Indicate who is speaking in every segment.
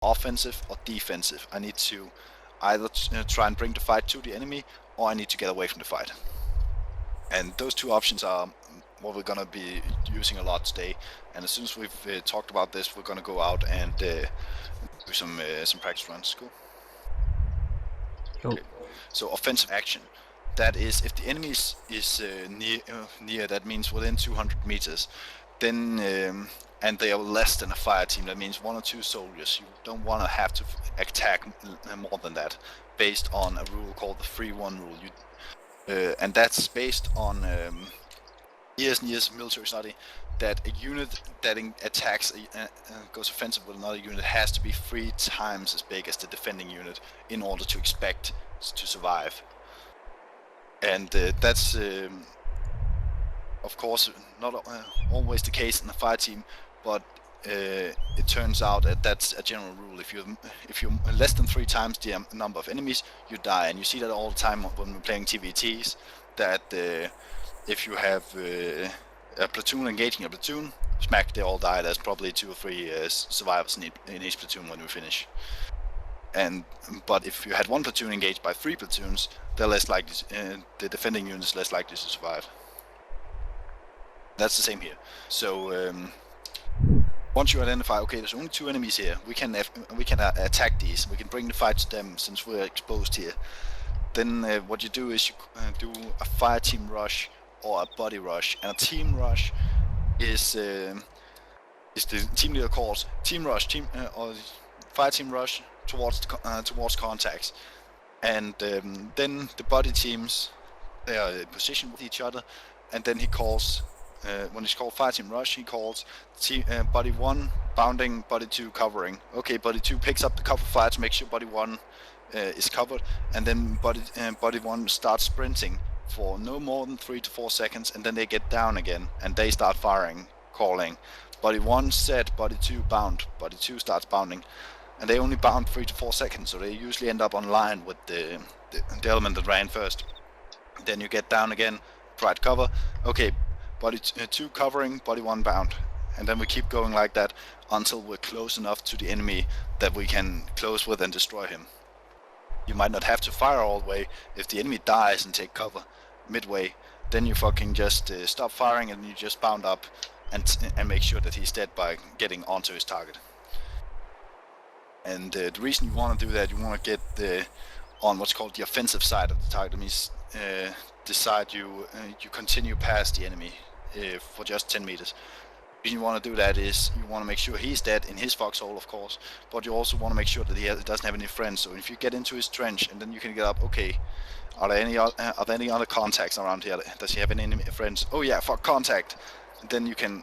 Speaker 1: offensive or defensive. I need to either try and bring the fight to the enemy, or I need to get away from the fight. And those two options are what we're gonna be using a lot today. And as soon as we've talked about this, we're gonna go out and do some practice runs. Cool. Okay. So offensive action. That is, if the enemy is near, that means within 200 meters, then and they are less than a fire team, that means 1 or 2 soldiers. You don't want to have to attack more than that, based on a rule called the 3-1 rule. And that's based on years and years of military study, that a unit that attacks, goes offensive with another unit, has to be 3 times as big as the defending unit in order to expect to survive. And that's, of course, not always the case in a fire team, but it turns out that that's a general rule. If you're less than 3 times the number of enemies, you die. And you see that all the time when we're playing TVTs, that if you have a platoon engaging a platoon, smack, they all die. There's probably 2 or 3 survivors in each platoon when we finish. But if you had 1 platoon engaged by 3 platoons, they're less likely. The defending unit is less likely to survive. That's the same here. So once you identify, okay, there's only 2 enemies here, we can attack these. We can bring the fight to them since we're exposed here. Then what you do is you do a fire team rush or a body rush. And a team rush is the team leader calls team rush, or fire team rush towards contacts. And then the body teams, they are in position with each other, and then he calls, when it's called fire team rush, he calls body 1 bounding, body 2 covering. Okay, body 2 picks up the cover fire to make sure body 1 is covered, and then body 1 starts sprinting for no more than 3 to 4 seconds, and then they get down again, and they start firing, calling body 1 set, body 2 bound, body 2 starts bounding. And they only bound 3 to 4 seconds, so they usually end up on line with the element that ran first. Then you get down again, try to cover. Okay, body 2 covering, body 1 bound. And then we keep going like that until we're close enough to the enemy that we can close with and destroy him. You might not have to fire all the way. If the enemy dies and take cover midway, then you fucking just stop firing and you just bound up and make sure that he's dead by getting onto his target. And the reason you want to do that, you want to get on what's called the offensive side of the target. That means the side you continue past the enemy for just 10 meters. The reason you want to do that is you want to make sure he's dead in his foxhole, of course, but you also want to make sure that he doesn't have any friends. So if you get into his trench and then you can get up, okay, are there any other contacts around here? Does he have any enemy friends? Oh yeah, fuck, contact. And then you can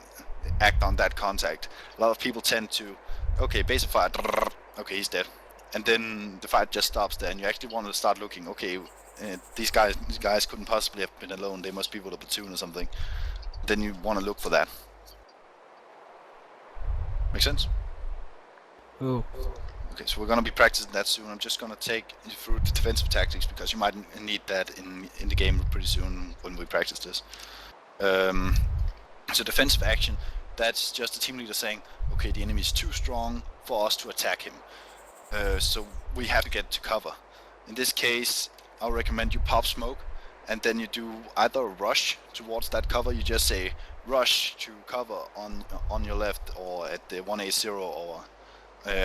Speaker 1: act on that contact. A lot of people tend to, okay, base of fire. Okay, he's dead. And then the fight just stops there, and you actually want to start looking, okay, these guys couldn't possibly have been alone, they must be with a platoon or something. Then you want to look for that. Make sense?
Speaker 2: Oh.
Speaker 1: Okay, so we're going to be practicing that soon. I'm just going to take you through the defensive tactics, because you might need that in the game pretty soon when we practice this. So defensive action, that's just the team leader saying, okay, the enemy is too strong for us to attack him. So we have to get to cover. In this case, I'll recommend you pop smoke, and then you do either a rush towards that cover. You just say rush to cover on your left, or at the 180, or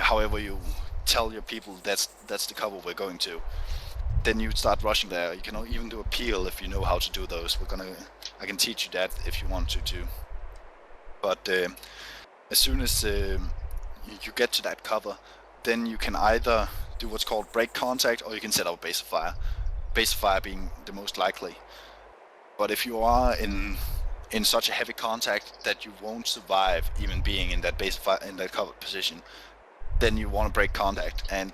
Speaker 1: however you tell your people that's the cover we're going to. Then you start rushing there. You can even do a peel if you know how to do those. I can teach you that if you want to too. But as soon as you get to that cover, then you can either do what's called break contact, or you can set up a base of fire. Base of fire being the most likely. But if you are in such a heavy contact that you won't survive even being in that base of fire, in that covered position, then you want to break contact. And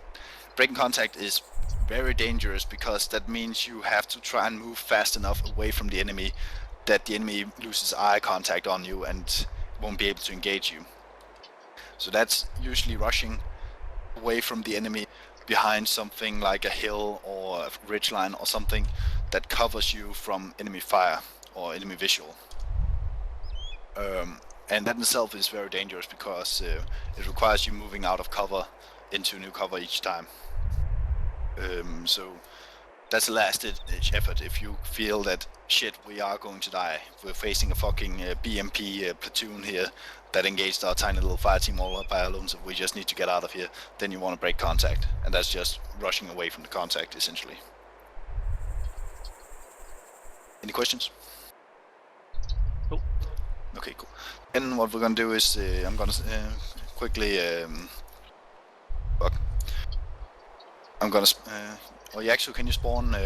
Speaker 1: breaking contact is very dangerous, because that means you have to try and move fast enough away from the enemy that the enemy loses eye contact on you and won't be able to engage you. So that's usually rushing away from the enemy behind something like a hill or a ridgeline or something that covers you from enemy fire or enemy visual. And that in itself is very dangerous, because it requires you moving out of cover into new cover each time. So that's a last-ditch effort. If you feel that shit, we are going to die, we're facing a fucking BMP platoon here that engaged our tiny little fire team all by alone, so we just need to get out of here, then you want to break contact, and that's just rushing away from the contact essentially. Any questions?
Speaker 3: Nope.
Speaker 1: Okay, cool. And what we're gonna do is I'm gonna quickly I'm gonna Yaxu, can you spawn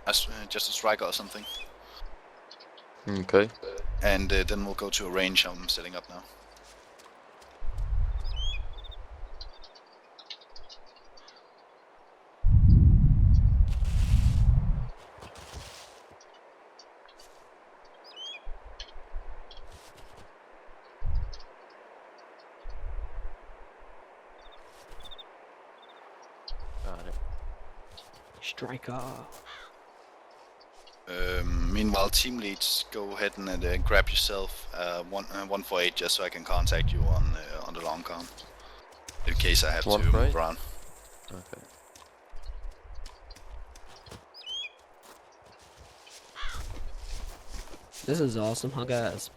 Speaker 1: just a striker or something?
Speaker 4: Okay.
Speaker 1: And then we'll go to a range I'm setting up now.
Speaker 4: Got it.
Speaker 2: Striker.
Speaker 1: Meanwhile, team leads, go ahead and grab yourself 148 just so I can contact you on the long con, in case I have to move around.
Speaker 4: Okay.
Speaker 2: This is awesome, huh, guys?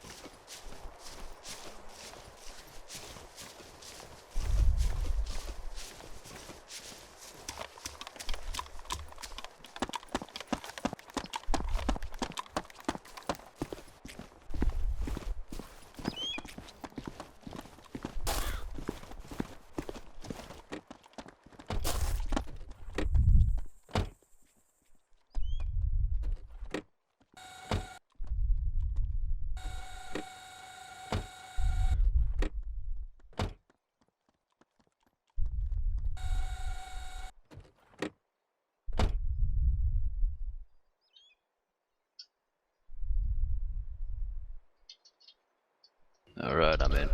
Speaker 3: Alright, I'm in.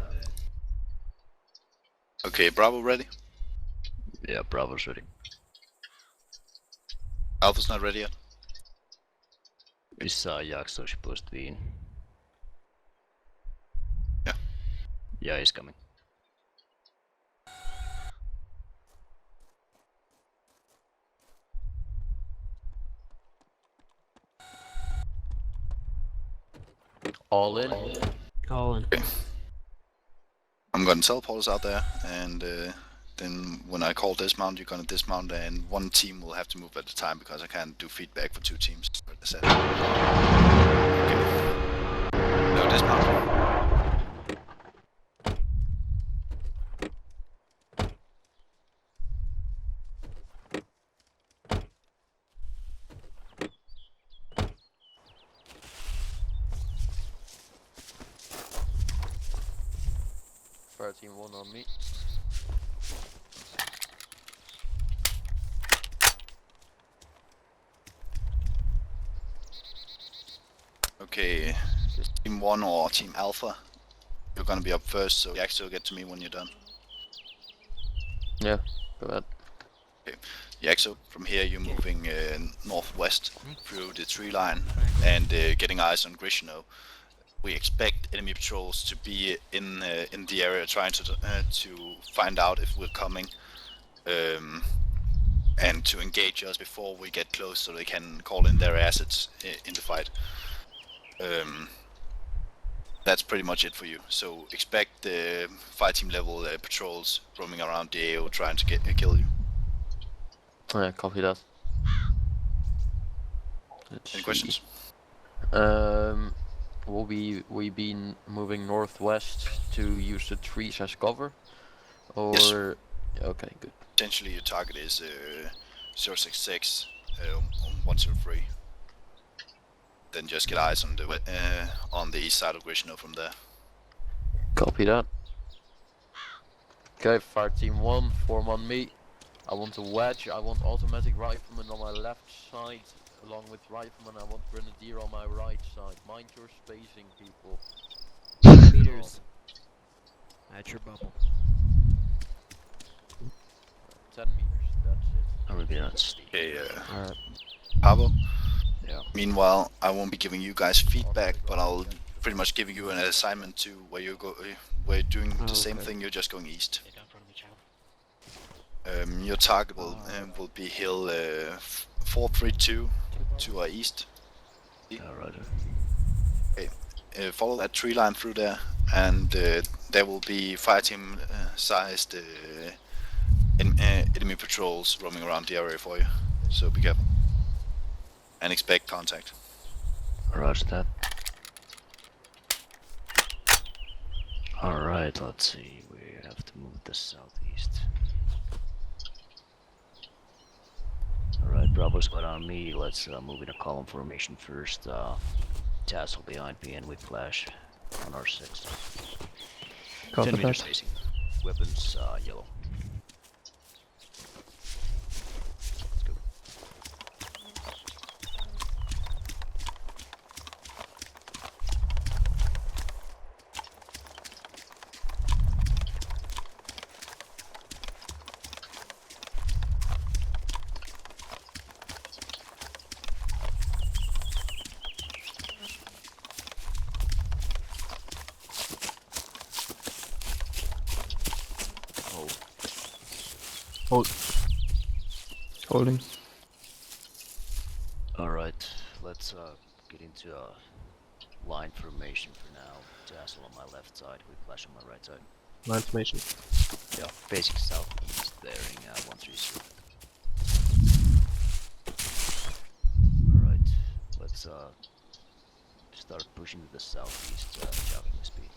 Speaker 1: Okay, Bravo ready?
Speaker 3: Yeah, Bravo's ready.
Speaker 1: Alpha's not ready yet?
Speaker 3: Is Yaxo supposed to be in?
Speaker 1: Yeah.
Speaker 3: Yeah, he's coming.
Speaker 4: All in?
Speaker 2: All in.
Speaker 1: Okay. I'm gonna teleport us out there, and then when I call dismount, you're gonna dismount, and one team will have to move at a time because I can't do feedback for two teams. Okay. No dismount.
Speaker 4: Fireteam 1 on me.
Speaker 1: Okay, Team 1 or Team Alpha, you're gonna be up first, so Yaxo, get to me when you're done.
Speaker 4: Yeah, go ahead.
Speaker 1: Okay. Yaxo, from here you're moving northwest through the tree line and getting eyes on Grishno. We expect enemy patrols to be in the area trying to find out if we're coming and to engage us before we get close so they can call in their assets in the fight. That's pretty much it for you. So expect the Fireteam level patrols roaming around the AO trying to kill you.
Speaker 4: Yeah, copy that.
Speaker 1: Any questions?
Speaker 4: Will we be moving northwest to use the trees as cover? Or...
Speaker 1: Yes.
Speaker 4: Okay, good.
Speaker 1: Essentially your target is 066 103. Then just get eyes on the east side of Grishno from there.
Speaker 4: Copy that. Okay, Fireteam 1, form on me. I want a wedge, I want automatic rifleman on my left side. Along with rifleman, I want grenadier on my right side. Mind your spacing, people.
Speaker 2: 10 meters. At your bubble.
Speaker 4: 10 meters, that's it.
Speaker 3: I'm gonna be nuts.
Speaker 1: Okay,
Speaker 2: Alright.
Speaker 1: Pavo.
Speaker 3: Yeah.
Speaker 1: Meanwhile, I won't be giving you guys feedback, but I'll pretty much giving you an assignment to where you're doing the same thing. You're just going east. Your target will be hill 432 to our east.
Speaker 3: Alright.
Speaker 1: Follow that tree line through there, and there will be fireteam sized enemy patrols roaming around the area for you. So be careful and expect contact.
Speaker 3: Roger that. Alright, let's see. We have to move to southeast. Alright, Bravo squad on me. Let's move in a column formation first. Tassel behind me and Whiplash on R6. 10 meters spacing. Weapons yellow. Let's go.
Speaker 5: Holding.
Speaker 3: Alright, let's get into a line formation for now. Tassel on my left side, Whiplash on my right side.
Speaker 5: Line formation.
Speaker 3: Yeah, basic southeast bearing 130. Alright, let's start pushing to the southeast, jogging the speed.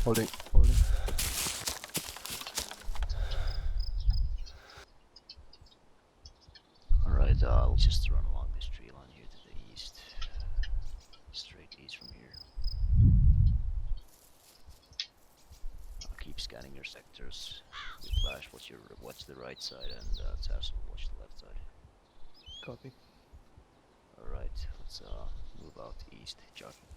Speaker 5: Holding.
Speaker 3: Alright, we'll just run along this tree line here to the east. Straight east from here. I'll keep scanning your sectors. Whiplash, watch the right side, and Tassel, watch the left side.
Speaker 5: Copy.
Speaker 3: Alright, let's move out east, jogging.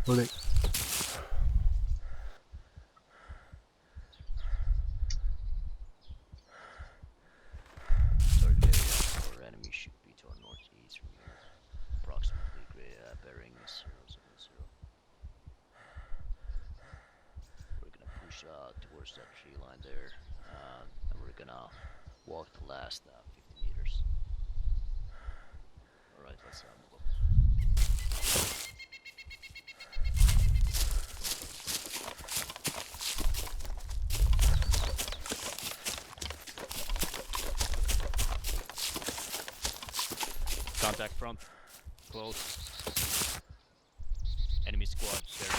Speaker 5: Holding.
Speaker 3: Target area for enemy should be to our northeast from here. Approximately bearing 000. We're gonna push towards that tree line there, and we're gonna walk the last 50 meters. Alright, let's move up.
Speaker 6: Contact front. Close. Enemy squad. There.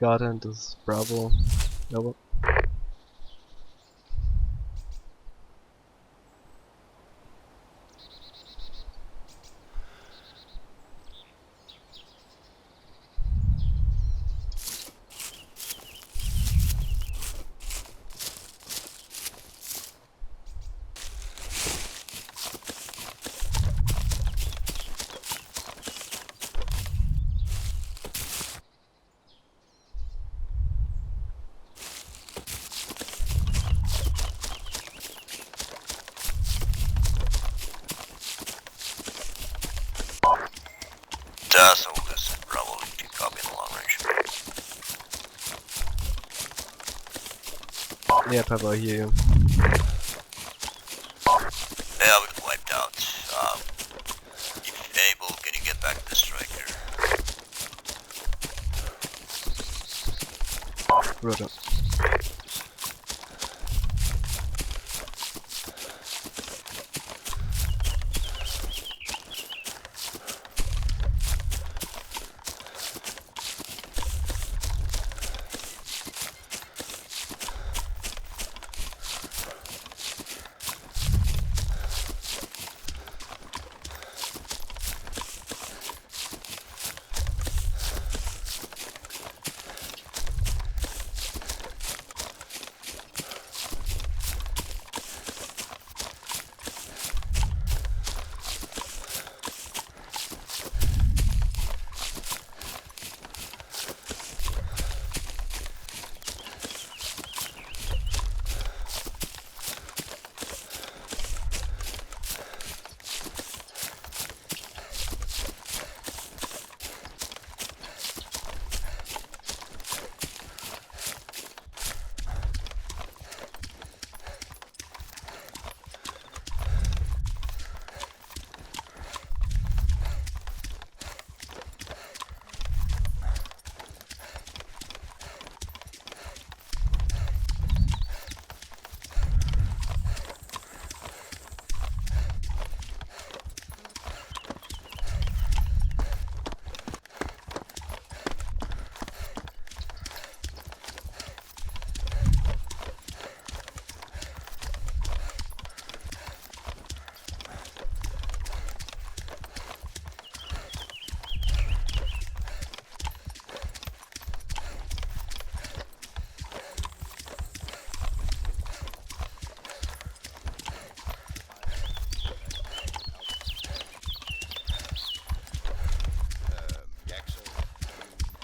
Speaker 5: Garden, this is Bravo. Over.
Speaker 7: Tassel, this is Bravo. Keep copy in the long range.
Speaker 5: Yeah, Pepper, I hear you.
Speaker 7: Yeah, we got wiped out. If able, can you get back to the striker?
Speaker 5: Roger.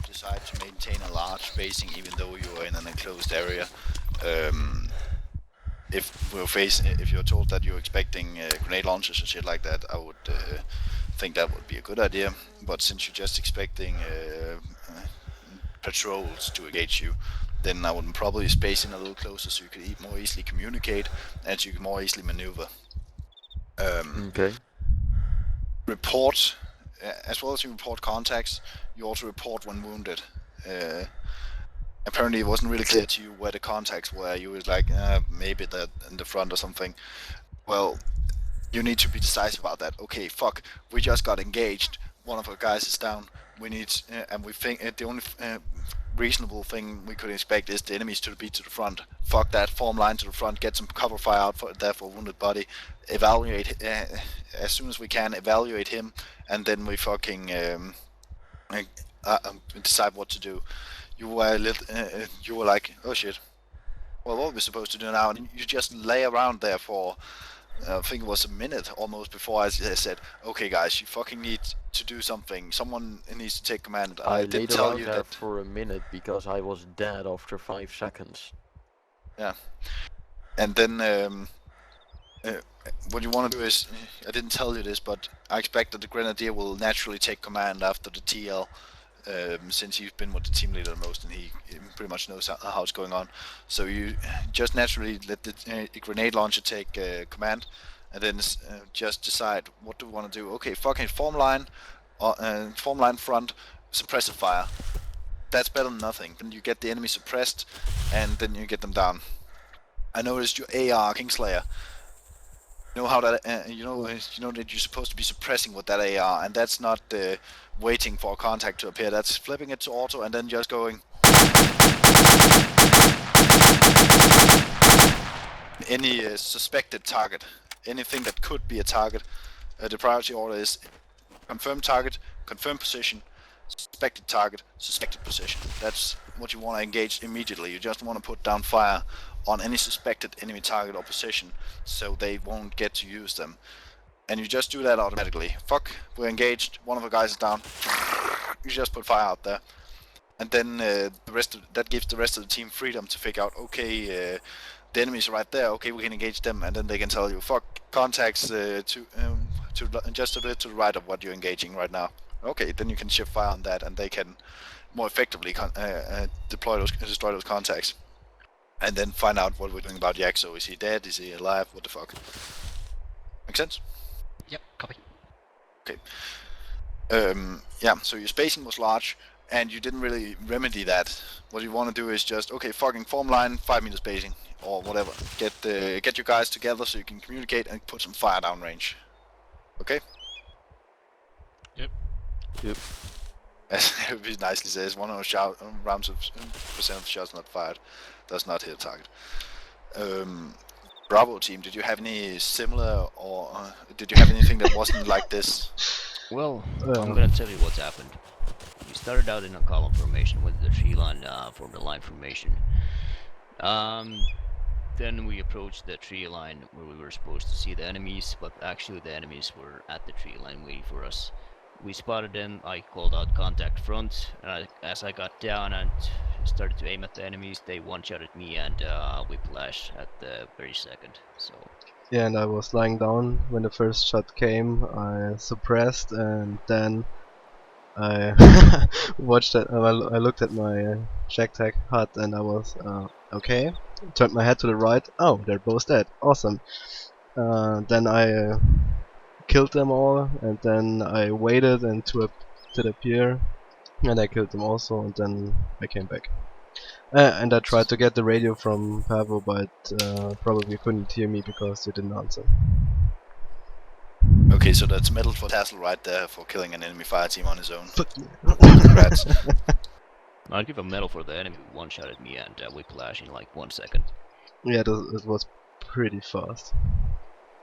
Speaker 1: Decide to maintain a large spacing even though you are in an enclosed area. If you're told that you're expecting grenade launches or shit like that, I would think that would be a good idea. But since you're just expecting patrols to engage you, then I would probably space in a little closer so you could more easily communicate and you can more easily maneuver.
Speaker 4: Okay.
Speaker 1: Report, as well as you report contacts, you also report when wounded. Apparently it wasn't really clear to you where the contacts were. You was like, maybe they're in the front or something. Well, you need to be decisive about that. Okay, fuck, we just got engaged. One of our guys is down. We need, and we think the only reasonable thing we could expect is the enemies to be to the front. Fuck that, form line to the front, get some cover fire out there for a wounded body. Evaluate, as soon as we can, evaluate him, and then we fucking decide what to do. You were like, oh shit, well, what are we supposed to do now? And you just lay around there for, I think it was a minute almost before I said, okay guys, you fucking need to do something. Someone needs to take command.
Speaker 4: I
Speaker 1: did
Speaker 4: laid
Speaker 1: tell
Speaker 4: around
Speaker 1: you
Speaker 4: there
Speaker 1: that.
Speaker 4: for a minute because I was dead after 5 seconds.
Speaker 1: Yeah. And then what you want to do is, I didn't tell you this, but I expect that the Grenadier will naturally take command after the TL. Since he's been with the team leader the most and he pretty much knows how it's going on. So you just naturally let the grenade launcher take command and then just decide what do we want to do. Okay, fucking form line front, suppressive fire. That's better than nothing. Then you get the enemy suppressed and then you get them down. I noticed your AR, Kingslayer. You know how that you know that you're supposed to be suppressing with that AR, and that's not waiting for a contact to appear. That's flipping it to auto and then just going Any suspected target, anything that could be a target, the priority order is confirm target, confirm position, suspected target, suspected position. That's what you want to engage immediately. You just want to put down fire on any suspected enemy target or position so they won't get to use them. And you just do that automatically. Fuck, we're engaged, one of the guys is down. You just put fire out there. And then that gives the rest of the team freedom to figure out, okay, the enemies are right there, okay, we can engage them, and then they can tell you, fuck, contacts to just a bit to the right of what you're engaging right now. Okay, then you can shift fire on that, and they can more effectively destroy those contacts. And then find out what we're doing about Yaxo. Is he dead? Is he alive? What the fuck? Make sense?
Speaker 8: Yep, copy.
Speaker 1: Okay. Yeah, so your spacing was large, and you didn't really remedy that. What you want to do is just, okay, fucking form line, 5 meter spacing, or whatever. Get your guys together so you can communicate and put some fire down range. Okay?
Speaker 8: Yep.
Speaker 1: As it nicely says, 1 rounds of percent of shots not fired does not hit a target. Bravo team, did you have any similar, or did you have anything that wasn't like this?
Speaker 3: Well, I'm gonna tell you what's happened. We started out in a column formation with the tree line, formed a line formation. Then we approached the tree line where we were supposed to see the enemies, but actually the enemies were at the tree line waiting for us. We spotted them, I called out contact front, and as I got down and started to aim at the enemies, they one-shotted me and whiplash at the very second, so...
Speaker 5: Yeah, and I was lying down when the first shot came. I suppressed, and then I watched it. I looked at my JagTag HUD, and I was okay. Turned my head to the right. Oh, they're both dead. Awesome. Then I killed them all, and then I waited and to the pier, and I killed them also, and then I came back. And I tried to get the radio from Pavo, but probably couldn't hear me because you didn't answer.
Speaker 1: Okay, so that's medal for Tassel right there for killing an enemy fire team on his own. Congrats.
Speaker 3: I'll give a medal for the enemy who one-shotted me and whiplash in like 1 second.
Speaker 5: Yeah, it was pretty fast.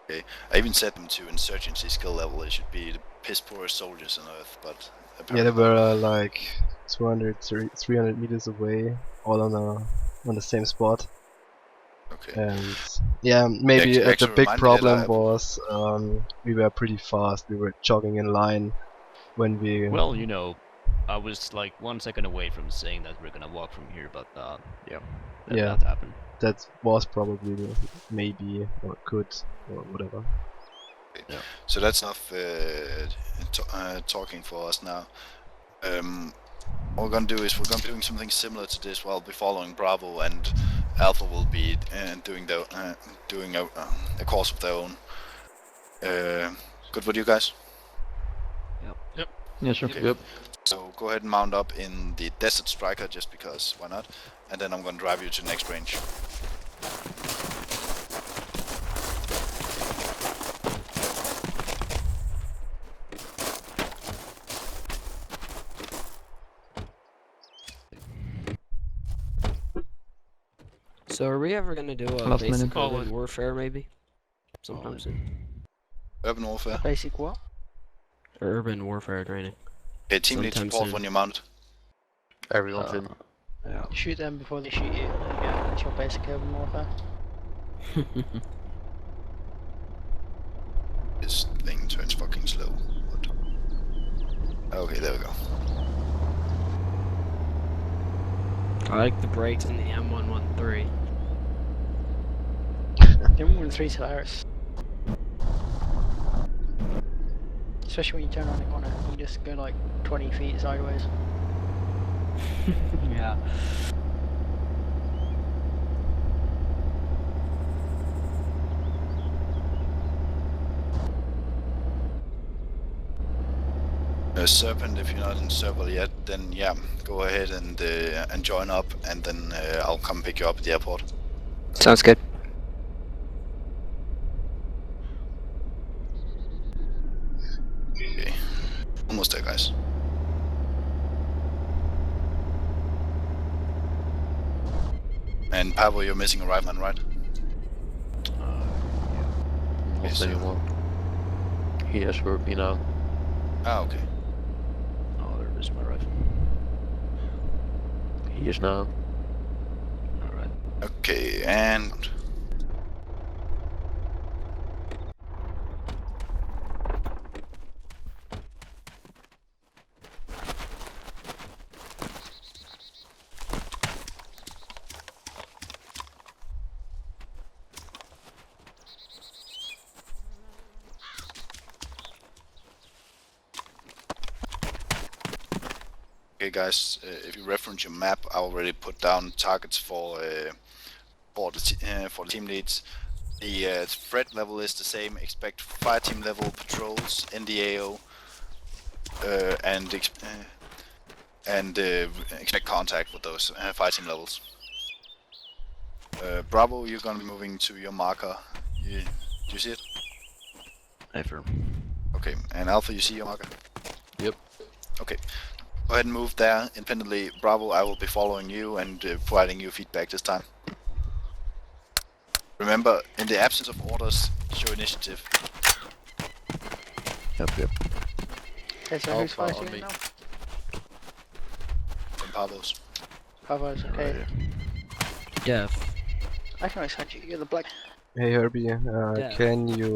Speaker 1: Okay, I even set them to insurgency skill level. They should be the piss poorest soldiers on Earth, but
Speaker 5: Yeah, they were like 300 meters away, all on the same spot.
Speaker 1: okay.
Speaker 5: And yeah, maybe
Speaker 1: Actually
Speaker 5: the big
Speaker 1: remind me that
Speaker 5: problem was we were pretty fast. We were jogging in line when we.
Speaker 3: Well, you know, I was like 1 second away from saying that we're gonna walk from here, but yeah, that happened.
Speaker 5: That was probably maybe or could or whatever.
Speaker 1: Yeah. So that's enough talking for us now. What we're gonna do is we're gonna be doing something similar to this. We'll be following Bravo, and Alpha will be doing a course of their own. Good with you guys?
Speaker 8: Yep. Yeah, sure.
Speaker 1: Okay.
Speaker 8: Yep.
Speaker 1: So go ahead and mount up in the Desert Striker, just because, why not? And then I'm gonna drive you to the next range.
Speaker 2: So are we ever gonna do a
Speaker 8: Last
Speaker 2: basic
Speaker 8: minute.
Speaker 2: urban warfare maybe? Sometime soon.
Speaker 1: Urban Warfare.
Speaker 9: Basic what?
Speaker 2: Urban warfare training.
Speaker 1: Okay, team lead
Speaker 2: Sometime
Speaker 1: support
Speaker 2: soon.
Speaker 1: when you're mounted.
Speaker 4: Everyone's in.
Speaker 9: Yeah. Shoot them before they shoot you. There you go. That's your basic urban warfare.
Speaker 1: This thing turns fucking slow. What? Okay, there we go.
Speaker 2: I like the brakes in the M113.
Speaker 9: The M113's hilarious. Especially when you turn around the corner, you just go like 20 feet sideways.
Speaker 2: Yeah.
Speaker 1: Serpent, if you're not in Serpent yet, then yeah, go ahead and join up, and then I'll come pick you up at the airport.
Speaker 9: Sounds good.
Speaker 1: Okay. Almost there, guys. And Pablo, you're missing a rifleman, right?
Speaker 4: Not
Speaker 1: Yes, sir.
Speaker 4: anymore. He has hurt me now.
Speaker 1: Ah, okay.
Speaker 3: Oh, there is my rifle.
Speaker 4: He is now.
Speaker 3: Alright.
Speaker 1: Okay, and... Okay, guys, if you reference your map, I already put down targets for the team leads. The threat level is the same. Expect fireteam level patrols in the AO, and expect contact with those fireteam levels. Bravo, you're gonna be moving to your marker. Do you see it?
Speaker 3: Affirm.
Speaker 1: Okay, and Alpha, you see your marker?
Speaker 4: Yep.
Speaker 1: Okay. Go ahead and move there independently. Bravo, I will be following you and providing you feedback this time. Remember, in the absence of orders, show initiative.
Speaker 3: Yep.
Speaker 9: Okay, so who's
Speaker 4: Alpha on
Speaker 9: fighting
Speaker 4: me.
Speaker 9: now?
Speaker 1: And Pavlos.
Speaker 9: Pavo's okay.
Speaker 3: Alright.
Speaker 2: Dev.
Speaker 9: I can always send you. You're the black.
Speaker 5: Hey Herbie,
Speaker 2: Yeah.
Speaker 5: can you